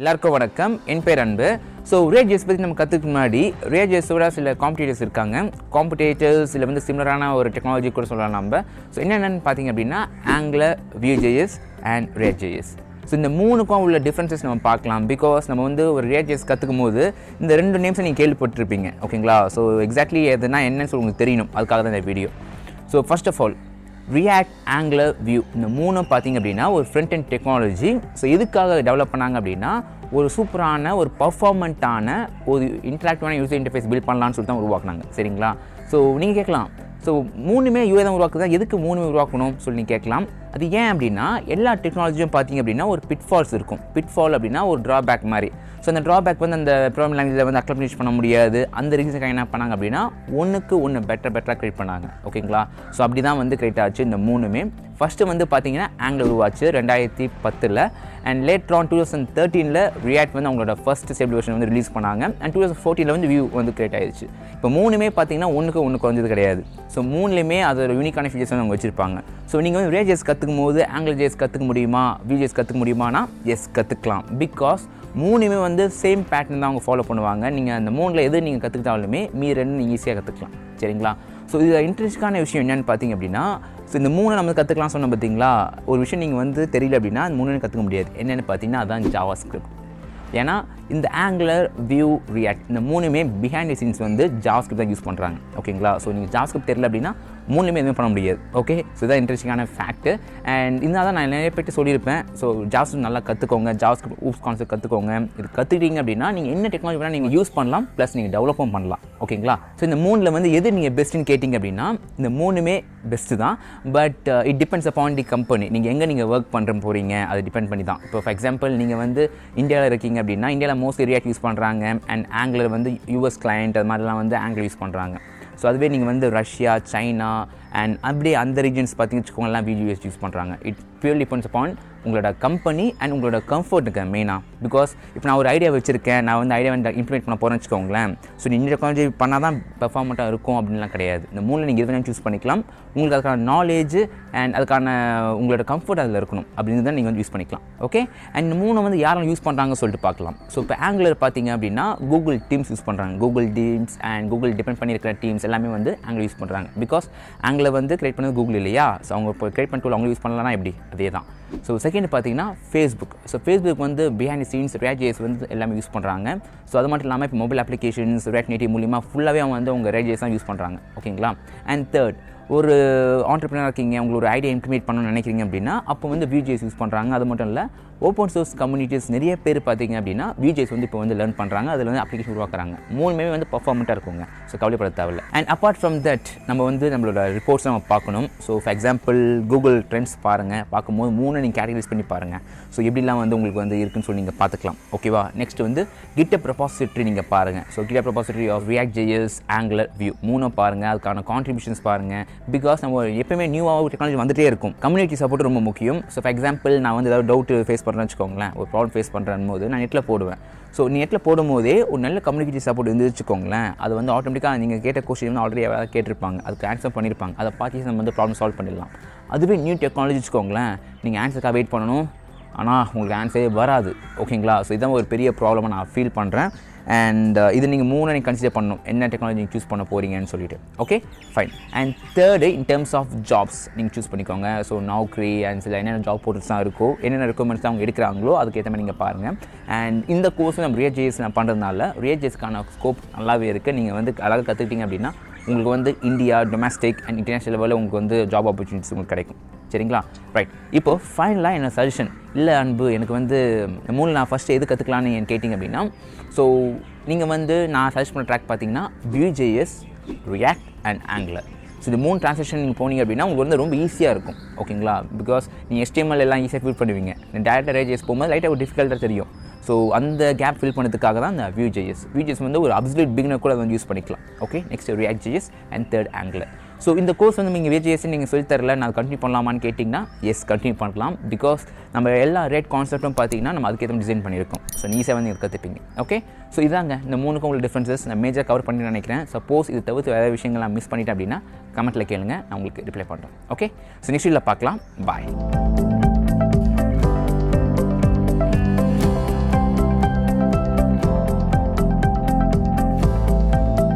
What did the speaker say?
எல்லாருக்கும் வணக்கம். என் பேர் அன்பு. ஸோ React.js பற்றி நம்ம கற்றுக்கு முன்னாடி React.js-ஓட சில காம்படிட்டர்ஸ் இருக்காங்க. காம்படிட்டர்ஸ் இல்லை வந்து சிமிலரான ஒரு டெக்னாலஜி கூட சொல்லலாம் நம்ம. ஸோ என்னென்னு பார்த்தீங்க அப்படின்னா Angular, Vue.js and React.js. So இந்த மூணுக்கும் உள்ள டிஃப்ரென்சஸ் நம்ம பார்க்கலாம். பிகாஸ் நம்ம வந்து ஒரு React.js கற்றுக்கும் போது இந்த ரெண்டு நேம்ஸை நீங்கள் கேள்விப்பட்டிருப்பீங்க. ஓகேங்களா? ஸோ எக்ஸாக்ட்லி எதுனா என்னன்னு சொல்லி உங்களுக்கு தெரியணும். அதுக்காக தான் இந்த video. So first of all React, Angular, Vue இந்த மூணும் பார்த்திங்க அப்படின்னா ஒரு ஃப்ரண்ட் அண்ட் டெக்னாலஜி. ஸோ எதுக்காக டெவலப் பண்ணாங்க அப்படின்னா ஒரு சூப்பரான ஒரு பர்ஃபார்மண்ட்டான ஒரு இன்டராக்டிவான யூசர் இன்டர்ஃபேஸ் பில்ட் பண்ணலான்னு சொல்லி தான் உருவாக்குனாங்க. சரிங்களா? ஸோ நீங்கள் கேட்கலாம், ஸோ மூணுமே யூஏ தான் உருவாக்குதா, எதுக்கு மூணுமே உருவாக்கணும் சொல்லி நீங்கள் கேட்கலாம். அது ஏன் அப்படின்னா எல்லா டெக்னாலஜியும் பார்த்திங்க அப்படின்னா ஒரு பிட்ஃபால்ஸ் இருக்கும். பிட்ஃபால் அப்படின்னா ஒரு ட்ராபேக் மாதிரி. ஸோ அந்த ட்ராபேக் வந்து அந்த ப்ரோக்ராமிங் லாங்குவேஜில் வந்து அக்னாலேஜ் பண்ண முடியாது. அந்த ரீசனுக்காக என்ன பண்ணாங்க அப்படின்னா ஒன்றுக்கு ஒன்று பெட்டராக க்ரியேட் பண்ணாங்க. ஓகேங்களா? ஸோ அப்படி தான் வந்து க்ரியேட் ஆச்சு இந்த மூணுமே. ஃபஸ்ட்டு வந்து பார்த்தீங்கன்னா Angular உருவாச்சு 2010 அண்ட் லேட்டர் ஆன் 2013 React வந்து அவங்களோட ஃபர்ஸ்ட் ஸ்டேபிள் வெர்ஷன் வந்து ரிலீஸ் பண்ணாங்க. அண்ட் 2014 வந்து Vue வந்து க்ரியேட் ஆயிடுச்சு. இப்போ மூணுமே பார்த்தீங்கன்னா ஒன்று குறைஞ்சது கிடையாது. ஸோ மூணுலேயுமே அதோட யூனிக்கான ஃபீச்சர்ஸ் வந்து அவங்க வச்சுருப்பாங்க. ஸோ நீங்கள் வந்து React.js கற்றுக்கும் போது AngularJS கற்றுக்க முடியுமா, Vue.js கற்றுக்க முடியுமானா எஸ் கற்றுக்கலாம். பிகாஸ் மூணுமே வந்து சேம் பேட்டர்ன் தான் அவங்க ஃபாலோ பண்ணுவாங்க. நீங்கள் அந்த மூணில் எது நீங்கள் கற்றுக்கிட்டாலுமே ரெண்டு நீங்கள் ஈஸியாக கற்றுக்கலாம். சரிங்களா? ஸோ இது இன்ட்ரெஸ்டான விஷயம் என்னென்னு பார்த்தீங்க அப்படின்னா, ஸோ இந்த மூணு நம்ம கற்றுக்கலாம் சொன்ன பார்த்தீங்களா, ஒரு விஷயம் நீங்கள் வந்து தெரியல அப்படின்னா அந்த மூணு கற்றுக்க முடியாது. என்னென்னு பார்த்தீங்கன்னா அதான் JavaScript. ஏன்னா இந்த Angular, Vue, React இந்த மூணுமே பிஹைண்ட் தி சீன்ஸ் வந்து JavaScript தான் யூஸ் பண்ணுறாங்க. ஓகேங்களா? ஸோ நீங்கள் JavaScript தெரியல அப்படின்னா மூணுமே எதுவும் பண்ண முடியாது. ஓகே? ஸோ இதான் இன்ட்ரெஸ்டிங்கான ஃபேக்ட்டு. அண்ட் இருந்தால் தான் நான் நிறைய பேர்ட்டு சொல்லியிருப்பேன். ஸோ JavaScript நல்லா கற்றுக்கோங்க, JavaScript ஊப்ஸ் கான்செப்ட் கற்றுக்கோங்க. இது கற்றுக்கிட்டீங்க அப்படின்னா நீங்கள் என்ன டெக்னாலஜி வேணால் நீங்கள் யூஸ் பண்ணலாம், ப்ளஸ் நீங்கள் டெவலப்பும் பண்ணலாம். ஓகேங்களா? ஸோ இந்த மூணில் வந்து எது நீங்கள் பெஸ்ட்டுன்னு கேட்டிங்க அப்படின்னா இந்த மூணுமே பெஸ்ட்டு தான். But it depends upon the company. நீங்கள் எங்கே ஒர்க் பண்ணுற போகிறீங்க அது டிபெண்ட் பண்ணி தான். இப்போ ஃபார் எக்ஸாம்பிள் நீங்கள் வந்து இந்தியாவில் இருக்கீங்க அப்படின்னா இந்தியாவில் மோஸ்ட்லி React யூஸ் பண்ணுறாங்க. அண்ட் Angular வந்து US கிளையண்ட் அது மாதிரிலாம் வந்து Angular யூஸ் பண்ணுறாங்க. ஸோ அதுவே நீங்கள் வந்து ரஷ்யா, சைனா அண்ட் அப்படியே அந்த ரீஜன்ஸ் பார்த்தீங்கன்னு வச்சுக்கோங்களேன் Vue.js யூஸ் பண்ணுறாங்க. இட் பியூர்லி டிபெண்ட்ஸ் அப்பான் உங்களோட கம்பெனி அண்ட் உங்களோட கம்ஃபர்ட்டுக்கு மெயினாக. பிகாஸ் இப்போ நான் ஒரு ஐடியா வச்சுருக்கேன், நான் வந்து ஐடியா வந்து இம்ப்ளிமெண்ட் பண்ண போகிறேன்னு வச்சுக்கோங்களேன். ஸோ இந்த டெக்னாலஜி பண்ணால் தான் பெர்ஃபார்மெண்ட்டாக இருக்கும் அப்படின்லாம் கிடையாது. இந்த மூணில் நீங்கள் எது வேணாலும் சூஸ் பண்ணிக்கலாம். உங்களுக்கு அதுக்கான நாலேஜ் அண்ட் அதுக்கான உங்களோட கம்ஃபர்ட் அதில் இருக்கணும் அப்படின்னு தான் நீங்கள் வந்து யூஸ் பண்ணிக்கலாம். ஓகே? அண்ட் இந்த மூணு வந்து யாரும் யூஸ் பண்ணுறாங்கன்னு சொல்லிட்டு பார்க்கலாம். ஸோ இப்போ Angular பார்த்தீங்க அப்படின்னா Google Teams யூஸ் பண்ணுறாங்க. Google Teams and Google depend பண்ணியிருக்கிற டீம்ஸ் எல்லாமே வந்து Angular யூஸ் பண்ணுறாங்க. பிகாஸ் Angular வந்து கிரியேட் பண்ணது Google இல்லையா? ஸோ அவங்க இப்போ கிரியேட் பண்ணிட்டு அவங்க யூஸ் பண்ணலன்னா எப்படி? அதே தான். ஸோ செகண்ட் பார்த்தீங்கன்னா Facebook. ஸோ Facebook வந்து பிஹைண்ட் தி சீன்ஸ் React.js வந்து எல்லாமே யூஸ் பண்ணுறாங்க. ஸோ அது மட்டும் இல்லாமல் இப்போ மொபைல் அப்ளிகேஷன்ஸ் React Native மூலிமா ஃபுல்லாகவே அவங்க வந்து உங்கள் React.js தான் யூஸ் பண்ணுறாங்க. ஓகேங்களா? அண்ட் தேர்ட், ஒரு ஆண்டர்ப்ரனர் இருக்கீங்க, உங்களுக்கு ஒரு ஐடியா இம்ப்ளிமெண்ட் பண்ணணும்னு நினைக்கிறீங்க அப்படின்னா அப்போ வந்து Vue.js யூஸ் பண்ணுறாங்க. அது மட்டும் இல்லை ஓப்பன் சோர்ஸ் கம்யூனிட்டிஸ் நிறைய பேர் பார்த்தீங்க அப்படின்னா Vue.js வந்து இப்போ வந்து லேர்ன் பண்ணுறாங்க. அதில் வந்து அப்ளிகேஷன் உருவாக்குறாங்க. மூணுமே வந்து பர்ஃபார்மெண்ட்டாக இருக்குங்க. ஸோ கவலைப்பட தேவையில்லை. அண்ட் அப்பார்ட் ஃப்ரம் தட் நம்ம வந்து நம்மளோட ரிப்போர்ட்ஸ் நம்ம பார்க்கணும். So for example Google trends பாருங்கள். பார்க்கும்போது மூணு நீங்கள் கேட்டகரைஸ் பண்ணி பாருங்கள். ஸோ எப்படிலாம் வந்து உங்களுக்கு வந்து இருக்குன்னு சொல்லி நீங்கள் பார்த்துக்கலாம். ஓகேவா? நெக்ஸ்ட் வந்து GitHub ரெபாசிட்டரி நீங்கள் பாருங்கள். So GitHub repository of React.js, Angular, Vue மூணும் பாருங்கள். அதுக்கான கான்ட்ரிபியூஷன்ஸ் பாருங்கள். பிகாஸ் நம்ம எப்பவுமே நியூவாக டெக்னாலஜி வந்துகிட்டே இருக்கும். கம்யூனிட்டி சப்போர்ட் ரொம்ப முக்கியம். ஸோ ஃபார் எக்ஸாம்பிள் நான் வந்து ஏதாவது டவுட் ஃபேஸ் பண்ணுறேன்னு வச்சுக்கோங்களேன், ஒரு ப்ராப்ளம் ஃபேஸ் பண்ணுறேன் போது நான் நெட்டில் போடுவேன். ஸோ நெட்டில் போடும்போதே ஒரு நல்ல கம்யூனிட்டி சப்போர்ட் வந்து வச்சுக்கோங்களேன், அது வந்து ஆட்டோமேட்டிக்காக நீங்கள் கேட்ட கொஸ்டின் வந்து ஆல்ரெடி யாராவது கேட்டிருப்பாங்க, அதுக்கு ஆன்சர் பண்ணியிருப்பாங்க. அதை பார்த்து நம்ம வந்து ப்ராப்ளம் சால்வ் பண்ணிடலாம். அதுவே நியூ டெக்னாலஜி வச்சுக்கோங்களேன், நீங்கள் ஆன்சருக்காக வெயிட் பண்ணணும், ஆனால் உங்களுக்கு ஆன்சரே வராது. ஓகேங்களா? ஸோ இதுதான் ஒரு பெரிய ப்ராப்ளமாக நான் ஃபீல் பண்ணுறேன். அண்ட் இது நீங்கள் நீங்கள் கன்சிடர் பண்ணணும், என்ன டெக்னாலஜி நீங்கள் சூஸ் பண்ண போகிறீங்கன்னு சொல்லிட்டு. Okay fine. And third, in terms of jobs நீங்கள் சூஸ் பண்ணிக்கோங்க. ஸோ Naukri அண்ட் சில என்னென்ன ஜாப் போர்ட்டல்ஸ் தான் இருக்கோ, என்னென்ன ரெக்குவயர்மெண்ட்ஸ் அவங்க எடுக்கிறாங்களோ அதுக்கேற்ற மாதிரி நீங்கள் பாருங்கள். அண்ட் இந்த கோர்ஸ் நம்ம React.js நான் பண்ணுறதுனால React.jsக்கான ஸ்கோப் நல்லாவே இருக்குது. நீங்கள் வந்து அழகாக கற்றுக்கிட்டீங்க அப்படின்னா உங்களுக்கு வந்து இந்தியா, டொமஸ்டிக் அண்ட் இன்டர்நேஷனல் லெவலில் உங்களுக்கு வந்து ஜாப் ஆப்பர்ச்சுனிட்டிஸ் உங்களுக்கு கிடைக்கும். சரிங்களா? ரைட். இப்போது ஃபைனலாக என்ன சஜஷன் இல்லை அன்பு, எனக்கு வந்து மூணு நான் ஃபஸ்ட்டு எது கற்றுக்கலான்னு நீங்கள் கேட்டிங்க அப்படின்னா, ஸோ நீங்கள் வந்து நான் சஜஸ்ட் பண்ண ட்ராக் பார்த்தீங்கன்னா Vue.js, React and Angular. So இது மூணு ட்ரான்சாக்ஷன் நீங்கள் போனீங்க அப்படின்னா உங்களுக்கு வந்து ரொம்ப ஈஸியாக இருக்கும். ஓகேங்களா? பிகாஸ் நீங்கள் HTML எல்லாம் ஈஸியாக ஃபில் பண்ணுவீங்க. டேரெக்டாக React.js போகும்போது லைட்டாக ஒரு டிஃபிகல்ட்டாக தெரியும். ஸோ அந்த கேப் ஃபில் பண்ணுறதுக்காக தான் இந்த Vue.js வந்து ஒரு அப்சல்யூட் பிகினர் கூட அதை வந்து யூஸ் பண்ணிக்கலாம். Okay? Next React.js and third Angular. So இந்த கோர்ஸ் வந்து நீங்கள் React.js நீங்கள் சொல்லி தரல, நான் கண்டினியூ பண்ணலாமான்னு கேட்டிங்கன்னா எஸ் கண்டினியூ பண்ணலாம். பிகாஸ் நம்ம எல்லா ரேட் கான்செப்ட்டும் பார்த்தீங்கன்னா நம்ம அதுக்கேற்ற டிசைன் பண்ணியிருக்கோம். ஸோ ஈஸியாக வந்து நீங்கள் கற்றுப்பீங்க. ஓகே? ஸோ இதாங்க இந்த மூணுக்கும் உள்ள டிஃப்ரென்சஸ் நான் மேஜர் கவர் பண்ணி நினைக்கிறேன். சப்போஸ் இது தவிர்த்து வேறு விஷயங்கள் நான் மிஸ் பண்ணிட்டேன் அப்படின்னா கமெண்ட்டில் கேளுங்க, நான் உங்களுக்கு ரிப்ளை பண்ணுறேன். ஓகே? ஸோ நெக்ஸ்ட் வீடியோவில் பார்க்கலாம். பாய்.